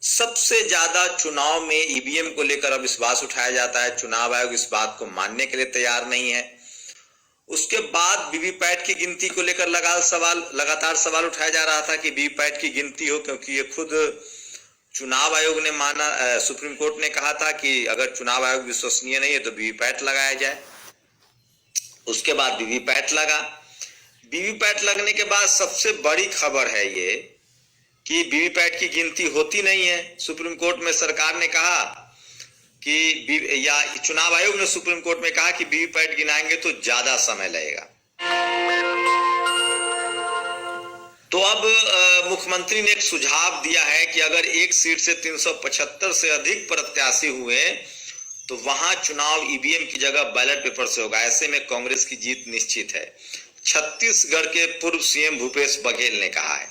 सबसे ज्यादा चुनाव में ईवीएम को लेकर अब विश्वास उठाया जाता है। चुनाव आयोग इस बात को मानने के लिए तैयार नहीं है। उसके बाद वीवीपैट की गिनती को लेकर लगातार सवाल उठाया जा रहा था कि वीवीपैट की गिनती हो, क्योंकि ये खुद चुनाव आयोग ने माना, सुप्रीम कोर्ट ने कहा था कि अगर चुनाव आयोग विश्वसनीय नहीं है तो वीवीपैट लगाया जाए। उसके बाद वीवीपैट लगा। वीवीपैट लगने के बाद सबसे बड़ी खबर है ये कि वीवीपैट की गिनती होती नहीं है। सुप्रीम कोर्ट में सरकार ने कहा कि या चुनाव आयोग ने सुप्रीम कोर्ट में कहा कि वीवीपैट गिनाएंगे तो ज्यादा समय लगेगा। तो अब मुख्यमंत्री ने एक सुझाव दिया है कि अगर एक सीट से 375 से अधिक प्रत्याशी हुए तो वहां चुनाव ईवीएम की जगह बैलेट पेपर से होगा। ऐसे में कांग्रेस की जीत निश्चित है, छत्तीसगढ़ के पूर्व सीएम भूपेश बघेल ने कहा है।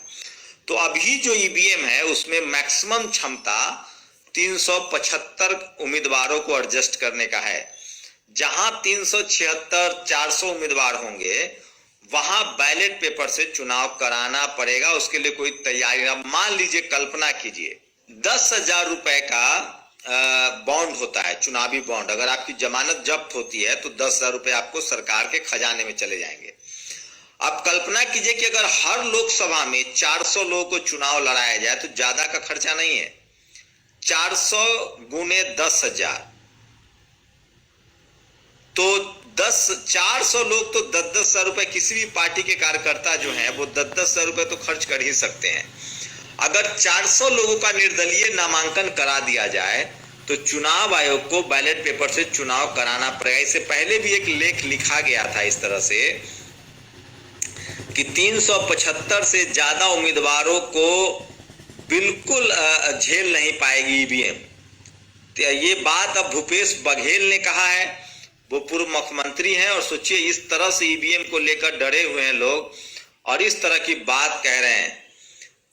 तो अभी जो ईवीएम है उसमें मैक्सिमम क्षमता 375 उम्मीदवारों को एडजस्ट करने का है। जहां 376 400 उम्मीदवार होंगे वहां बैलेट पेपर से चुनाव कराना पड़ेगा। उसके लिए कोई तैयारी ना, मान लीजिए, कल्पना कीजिए 10,000 रुपए का बॉन्ड होता है, चुनावी बॉन्ड। अगर आपकी जमानत जब्त होती है तो 10,000 रुपए आपको सरकार के खजाने में चले जाएंगे। अब कल्पना कीजिए कि अगर हर लोकसभा में 400 लोगों को चुनाव लड़ाया जाए तो ज्यादा का खर्चा नहीं है। 400 गुने 10,000 तो 400 लोग तो 10,000 रुपए, किसी भी पार्टी के कार्यकर्ता जो हैं वो 10,000 रुपए तो खर्च कर ही सकते हैं। अगर 400 लोगों का निर्दलीय नामांकन करा दिया जाए तो चुनाव आयोग को बैलेट पेपर से चुनाव कराना पड़ेगा। इससे पहले भी एक लेख लिखा गया था इस तरह से कि 375 से ज्यादा उम्मीदवारों को बिल्कुल झेल नहीं पाएगी ईवीएम। तो ये बात अब भूपेश बघेल ने कहा है, वो पूर्व मुख्यमंत्री हैं, और सोचिए इस तरह से ईवीएम को लेकर डरे हुए हैं लोग और इस तरह की बात कह रहे हैं।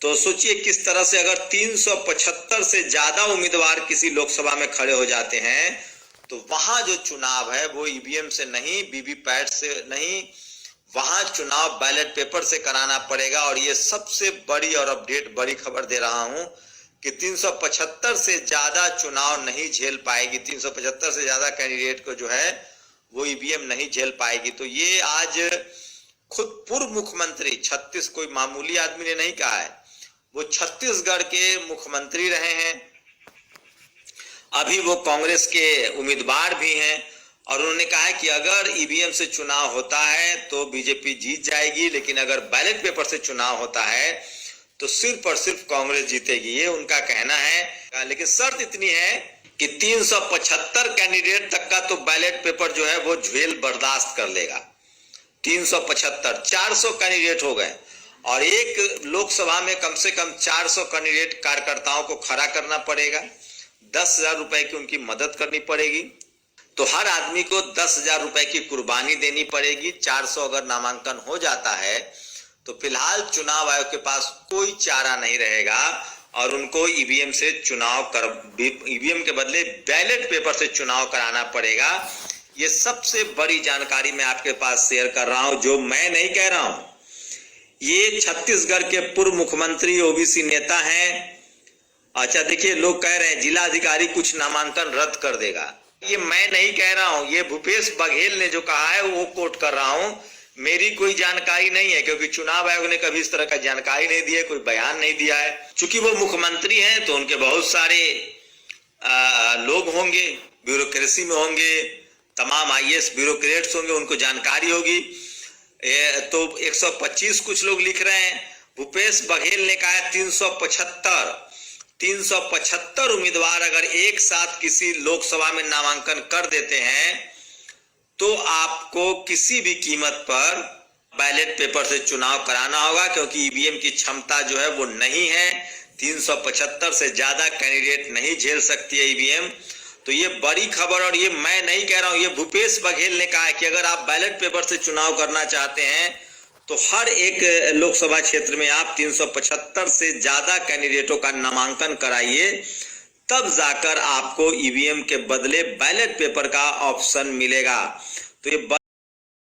तो सोचिए किस तरह से अगर 375 से ज्यादा उम्मीदवार किसी लोकसभा में खड़े हो जाते हैं तो वहां जो चुनाव है वो ईवीएम से नहीं, वीवीपैट से नहीं, वहां चुनाव बैलेट पेपर से कराना पड़ेगा। और ये सबसे बड़ी और अपडेट बड़ी खबर दे रहा हूं कि 375 से ज्यादा चुनाव नहीं झेल पाएगी, 375 से ज्यादा कैंडिडेट को जो है वो ईवीएम नहीं झेल पाएगी। तो ये आज खुद पूर्व मुख्यमंत्री, छत्तीस कोई मामूली आदमी ने नहीं कहा है, वो छत्तीसगढ़ के मुख्यमंत्री रहे हैं, अभी वो कांग्रेस के उम्मीदवार भी हैं, और उन्होंने कहा है कि अगर ईवीएम से चुनाव होता है तो बीजेपी जीत जाएगी, लेकिन अगर बैलेट पेपर से चुनाव होता है तो सिर्फ और सिर्फ कांग्रेस जीतेगी, ये उनका कहना है। लेकिन शर्त इतनी है कि 375 कैंडिडेट तक का तो बैलेट पेपर जो है वो झेल बर्दाश्त कर लेगा। 375, 400 कैंडिडेट हो गए और एक लोकसभा में कम से कम 400 कैंडिडेट कार्यकर्ताओं को खड़ा करना पड़ेगा, 10,000 रुपए की उनकी मदद करनी पड़ेगी। तो हर आदमी को 10,000 रुपए की कुर्बानी देनी पड़ेगी। 400 अगर नामांकन हो जाता है तो फिलहाल चुनाव आयोग के पास कोई चारा नहीं रहेगा और उनको ईवीएम से ईवीएम के बदले बैलेट पेपर से चुनाव कराना पड़ेगा। ये सबसे बड़ी जानकारी मैं आपके पास शेयर कर रहा हूं, जो मैं नहीं कह रहा हूं, ये छत्तीसगढ़ के पूर्व मुख्यमंत्री ओबीसी नेता हैं। अच्छा देखिए, लोग कह रहे हैं जिलाधिकारी कुछ नामांकन रद्द कर देगा, ये मैं नहीं कह रहा हूं, ये भूपेश बघेल ने जो कहा है वो कोट कर रहा हूं। मेरी कोई जानकारी नहीं है, क्योंकि चुनाव आयोग ने कभी इस तरह का जानकारी नहीं दिया, कोई बयान नहीं दिया है। चूंकि वो मुख्यमंत्री हैं तो उनके बहुत सारे लोग होंगे, ब्यूरोक्रेसी में होंगे, तमाम आईएएस ब्यूरोक्रेट्स होंगे, उनको जानकारी होगी। तो 125 कुछ लोग लिख रहे हैं, भूपेश बघेल ने कहा है 375 उम्मीदवार अगर एक साथ किसी लोकसभा में नामांकन कर देते हैं तो आपको किसी भी कीमत पर बैलेट पेपर से चुनाव कराना होगा, क्योंकि ईवीएम की क्षमता जो है वो नहीं है। 375 से ज्यादा कैंडिडेट नहीं झेल सकती है ईवीएम। तो ये बड़ी खबर, और ये मैं नहीं कह रहा हूं, ये भूपेश बघेल ने कहा है कि अगर आप बैलेट पेपर से चुनाव करना चाहते हैं तो हर एक लोकसभा क्षेत्र में आप 375 से ज्यादा कैंडिडेटों का नामांकन कराइए, तब जाकर आपको ईवीएम के बदले बैलेट पेपर का ऑप्शन मिलेगा। तो ये